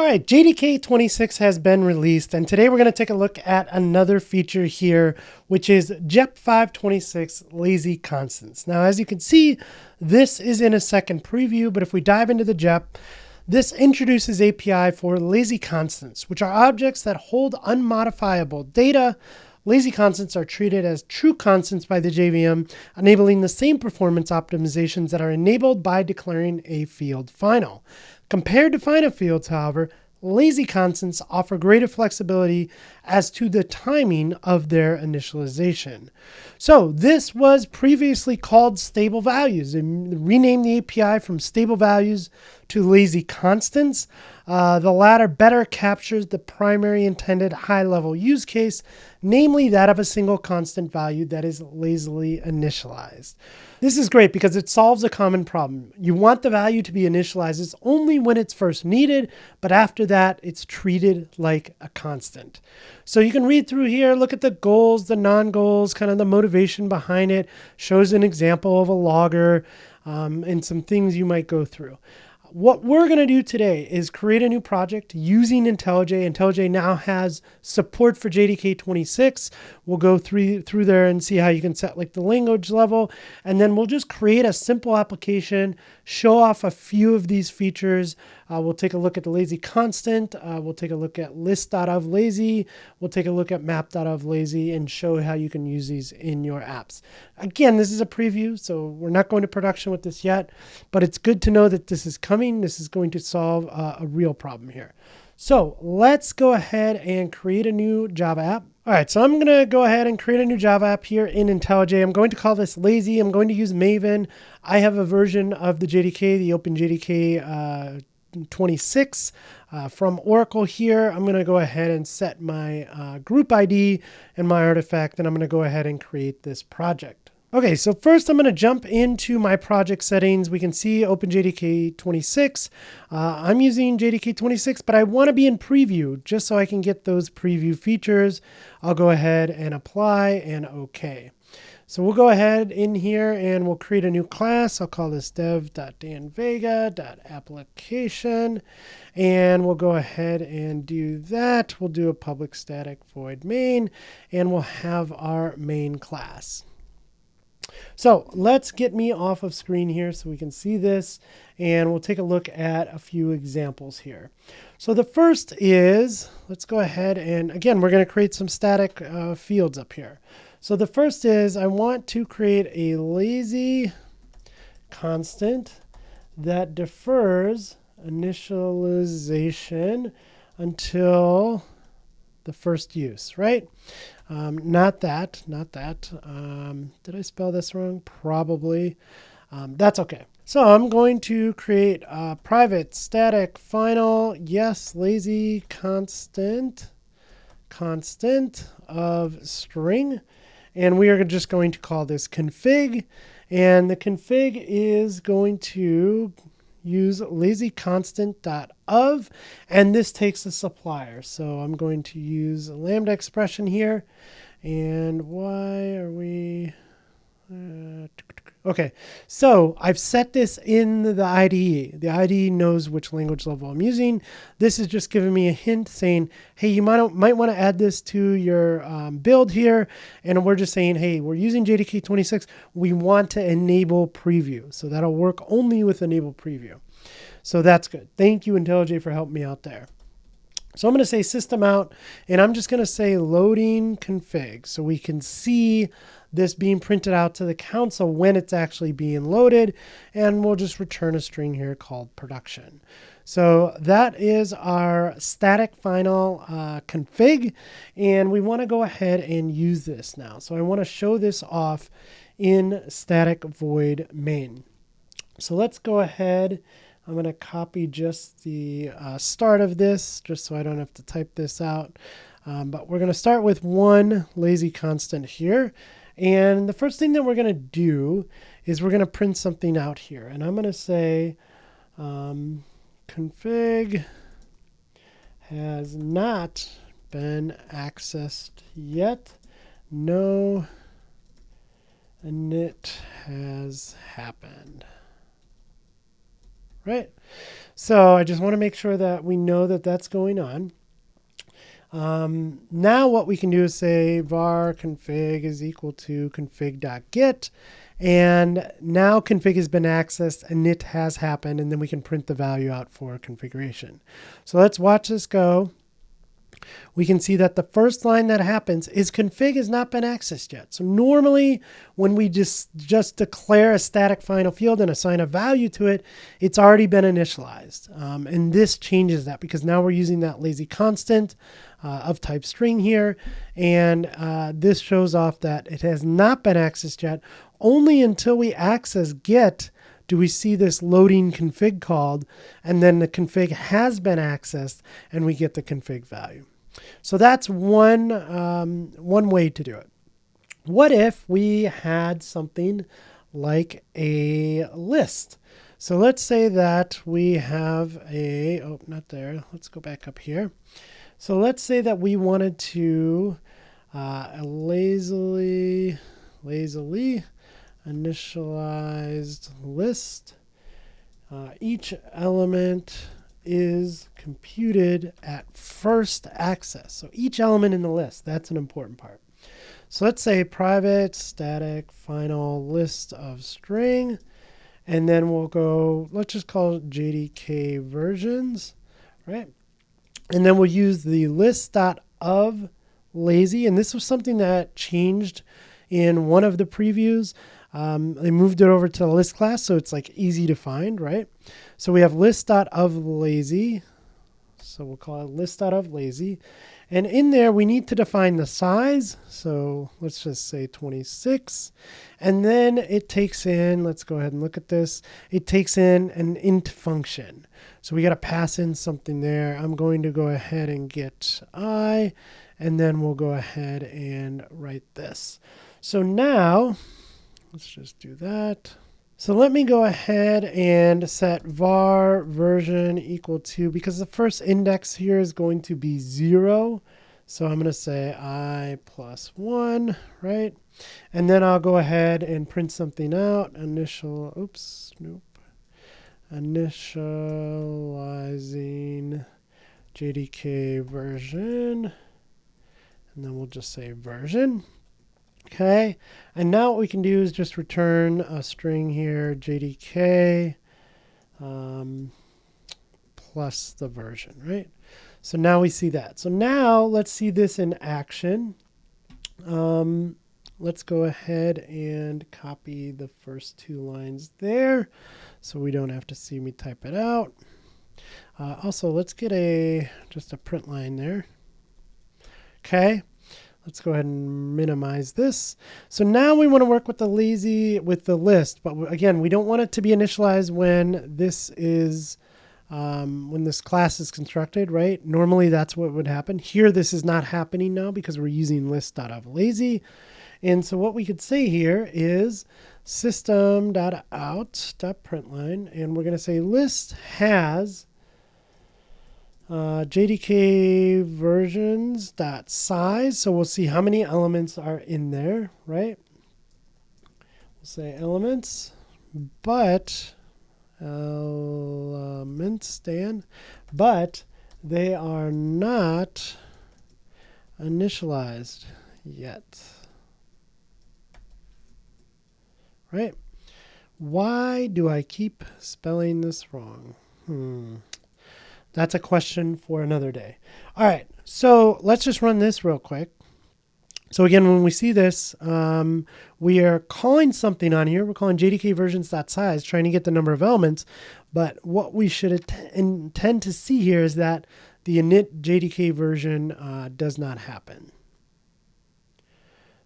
right, JDK 26 has been released, and today we're going to take a look at another feature here, which is JEP 526 Lazy Constants. Now, as you can see, this is in a second preview, but if we dive into the JEP, this introduces API for lazy constants, which are objects that hold unmodifiable data. Lazy constants are treated as true constants by the JVM, enabling the same performance optimizations that are enabled by declaring a field final. Compared to final fields, however, lazy constants offer greater flexibility as to the timing of their initialization. So this was previously called stable values, and renamed the API from stable values to lazy constants. The latter better captures the primary intended high-level use case, namely that of a single constant value that is lazily initialized. This is great because it solves a common problem. You want the value to be initialized only when it's first needed, but after that, it's treated like a constant. So you can read through here, look at the goals, the non-goals, kind of the motivation behind it, shows an example of a logger, and some things you might go through. What we're going to do today is create a new project using IntelliJ. IntelliJ now has support for JDK 26. We'll go through there and see how you can set like the language level. And then we'll just create a simple application, show off a few of these features. We'll take a look at the lazy constant. We'll take a look at List.ofLazy. We'll take a look at Map.ofLazy and show how you can use these in your apps. Again, this is a preview, so we're not going to production with this yet, but it's good to know that this is coming. This is going to solve a real problem here. So let's go ahead and create a new Java app. All right, so I'm going to go ahead and create a new Java app here in IntelliJ. I'm going to call this Lazy. I'm going to use Maven. I have a version of the JDK, the OpenJDK 26 from Oracle here. I'm going to go ahead and set my group ID and my artifact, and I'm going to go ahead and create this project. Okay, so first I'm going to jump into my project settings. We can see OpenJDK 26. I'm using JDK 26, but I want to be in preview just so I can get those preview features. I'll go ahead and apply and OK. So we'll go ahead in here and we'll create a new class. I'll call this dev.danvega.application. And we'll go ahead and do that. We'll do a public static void main, and we'll have our main class. So let's get me off of screen here so we can see this, and we'll take a look at a few examples here. So the first is, let's go ahead and, again, we're going to create some static fields up here. So the first is I want to create a lazy constant that defers initialization until the first use, right? Not that. Did I spell this wrong? Probably. That's okay. So I'm going to create a private static final, yes, lazy constant of string. And we are just going to call this config. And the config is going to use LazyConstant.of, and this takes a supplier. So I'm going to use a lambda expression here. And why are we... okay, so I've set this in the IDE. The IDE knows which language level I'm using. This is just giving me a hint saying, hey, you might want to add this to your build here. And we're just saying, hey, we're using JDK 26. We want to enable preview. So that'll work only with enable preview. So that's good. Thank you, IntelliJ, for helping me out there. So I'm going to say system out, and I'm just going to say loading config so we can see this being printed out to the console when it's actually being loaded, and we'll just return a string here called production. So that is our static final config, and we want to go ahead and use this now. So I want to show this off in static void main. So let's go ahead. I'm going to copy just the start of this just so I don't have to type this out. But we're going to start with one lazy constant here. And the first thing that we're going to do is we're going to print something out here. And I'm going to say config has not been accessed yet. No init has happened. right? So I just want to make sure that we know that that's going on. Now what we can do is say var config is equal to config.get. And now config has been accessed, init has happened, and then we can print the value out for configuration. So let's watch this go. We can see that the first line that happens is config has not been accessed yet. So normally when we just declare a static final field and assign a value to it, it's already been initialized. And this changes that because now we're using that lazy constant of type string here. And this shows off that it has not been accessed yet. Only until we access get do we see this loading config called, and then the config has been accessed and we get the config value. So that's one way to do it. What if we had something like a list? So let's say that we have a, oh, not there. Let's go back up here. So let's say that we wanted to lazily initialized list. Each element is computed at first access. So each element in the list, that's an important part. So let's say private static final list of string, and then we'll go, let's just call it JDK versions, right? And then we'll use the List.ofLazy, and this was something that changed in one of the previews. They moved it over to the list class, so it's like easy to find, right? So we have List.ofLazy. So we'll call it List.ofLazy. And in there, we need to define the size. So let's just say 26. And then it takes in, let's go ahead and look at this. It takes in an int function. So we got to pass in something there. I'm going to go ahead and get I, and then we'll go ahead and write this. So now, let's just do that. So let me go ahead and set var version equal to, because the first index here is going to be 0. So I'm going to say I plus 1, right? And then I'll go ahead and print something out. Initializing JDK version. And then we'll just say version. Okay, and now what we can do is just return a string here, JDK plus the version, right? So now we see that. So now let's see this in action. Let's go ahead and copy the first 2 lines there so we don't have to see me type it out. Also, let's get just a print line there. Okay. Let's go ahead and minimize this. So now we want to work with the list, but again, we don't want it to be initialized when this is when this class is constructed, right? Normally that's what would happen. Here this is not happening now because we're using List.ofLazy. And so what we could say here is system.out.println, and we're going to say list has JDK versions dot size. So we'll see how many elements are in there, right? We'll say elements, but but they are not initialized yet, right? Why do I keep spelling this wrong? That's a question for another day. All right, so let's just run this real quick. So again, when we see this, we are calling something on here. We're calling JDK versions.size, trying to get the number of elements. But what we should intend to see here is that the init JDK version does not happen.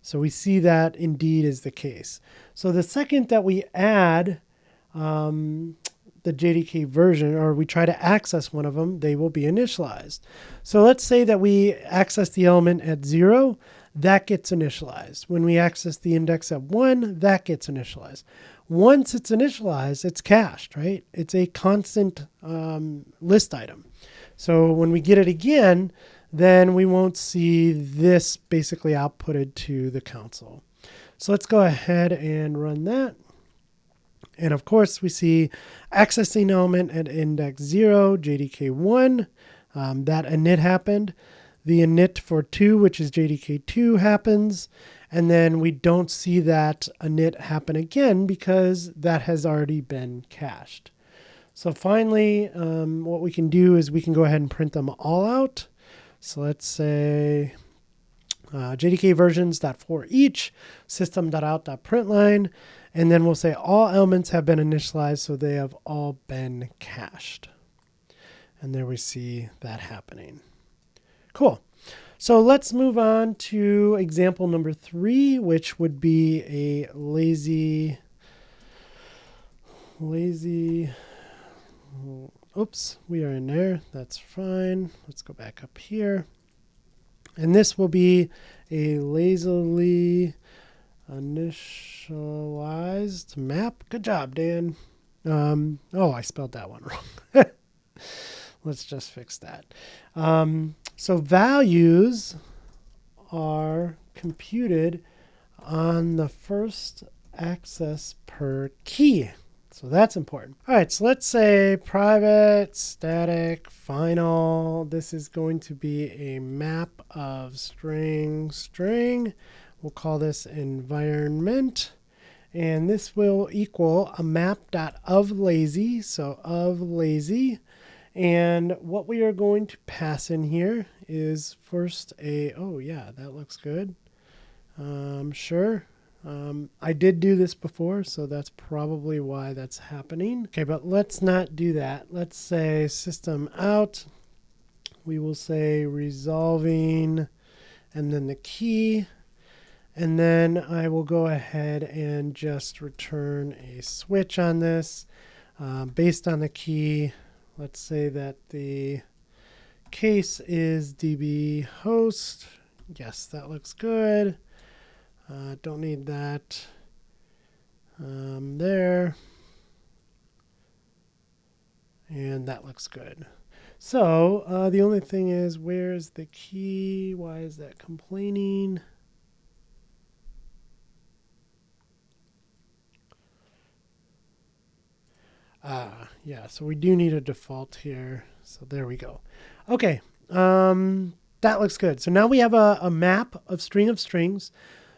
So we see that indeed is the case. So the second that we add the JDK version, or we try to access one of them, they will be initialized. So let's say that we access the element at 0, that gets initialized. When we access the index at 1, that gets initialized. Once it's initialized, it's cached, right? It's a constant list item. So when we get it again, then we won't see this basically outputted to the console. So let's go ahead and run that. And of course, we see accessing element at index 0, JDK1. That init happened. The init for 2, which is JDK2, happens. And then we don't see that init happen again because that has already been cached. So finally, what we can do is we can go ahead and print them all out. So let's say JDK versions.for each, system.out.println, and then we'll say all elements have been initialized, so they have all been cached. And there we see that happening. Cool. So let's move on to example number 3, which would be a lazy, oops, we are in there. That's fine. Let's go back up here. And this will be a lazily initialized map. Good job, Dan. Oh, I spelled that one wrong. Let's just fix that. So values are computed on the first access per key. So that's important. All right, so let's say private, static, final. This is going to be a map of string. We'll call this environment. And this will equal a map.ofLazy, so of lazy. And what we are going to pass in here is first a, oh yeah, that looks good. Sure. I did do this before, so that's probably why that's happening. Okay, but let's not do that. Let's say system out. We will say resolving and then the key. And then I will go ahead and just return a switch on this based on the key. Let's say that the case is DB host. Yes, that looks good. Don't need that there. And that looks good. So the only thing is, where's the key? Why is that complaining? Yeah, so we do need a default here. So there we go. Okay, that looks good. So now we have a map of strings.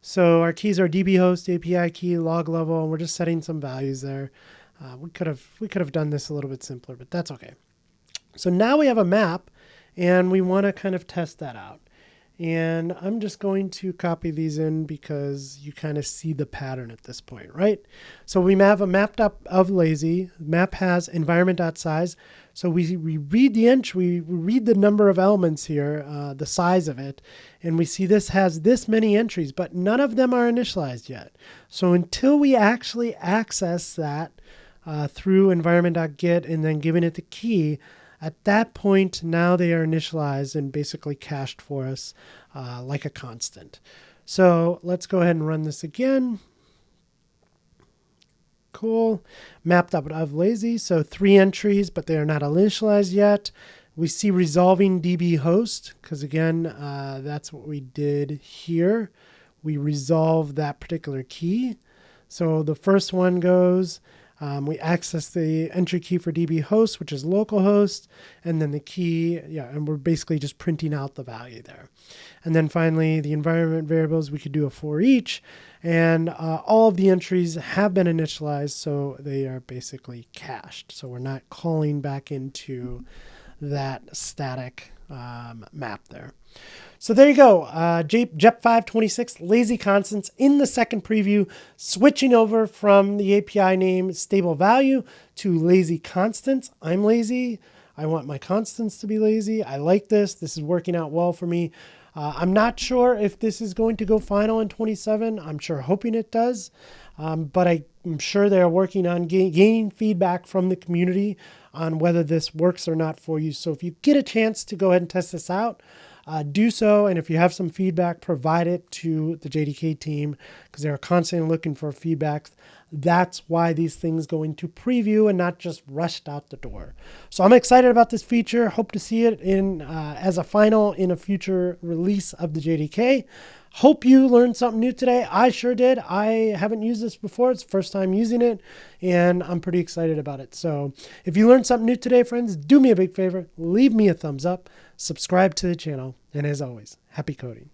So our keys are DB host, API key, log level, and we're just setting some values there. We could have done this a little bit simpler, but that's okay. So now we have a map, and we want to kind of test that out. And I'm just going to copy these in because you kind of see the pattern at this point, right? So we have a map.ofLazy. Map has environment.size. So we read the entry, we read the number of elements here, the size of it, and we see this has this many entries, but none of them are initialized yet. So until we actually access that through environment.get and then giving it the key, at that point, now they are initialized and basically cached for us like a constant. So let's go ahead and run this again. Cool. Map.ofLazy. So 3 entries, but they are not initialized yet. We see resolving DB host, because again, that's what we did here. We resolve that particular key. So the first one goes, we access the entry key for DB host, which is localhost, and then the key, and we're basically just printing out the value there. And then finally, the environment variables, we could do a for each, and all of the entries have been initialized, so they are basically cached. So we're not calling back into that static map there. So there you go, JEP 526 lazy constants in the second preview, switching over from the API name stable value to lazy constants. I'm lazy. I want my constants to be lazy. I like this. This is working out well for me. I'm not sure if this is going to go final in 27. I'm sure hoping it does. But I'm sure they're working on gaining feedback from the community on whether this works or not for you. So if you get a chance to go ahead and test this out, do so. And if you have some feedback, provide it to the JDK team because they're constantly looking for feedback. That's why these things go into preview and not just rushed out the door. So I'm excited about this feature. Hope to see it in as a final in a future release of the JDK. Hope you learned something new today. I sure did. I haven't used this before. It's the first time using it, and I'm pretty excited about it. So if you learned something new today, friends, do me a big favor. Leave me a thumbs up, subscribe to the channel, and as always, happy coding.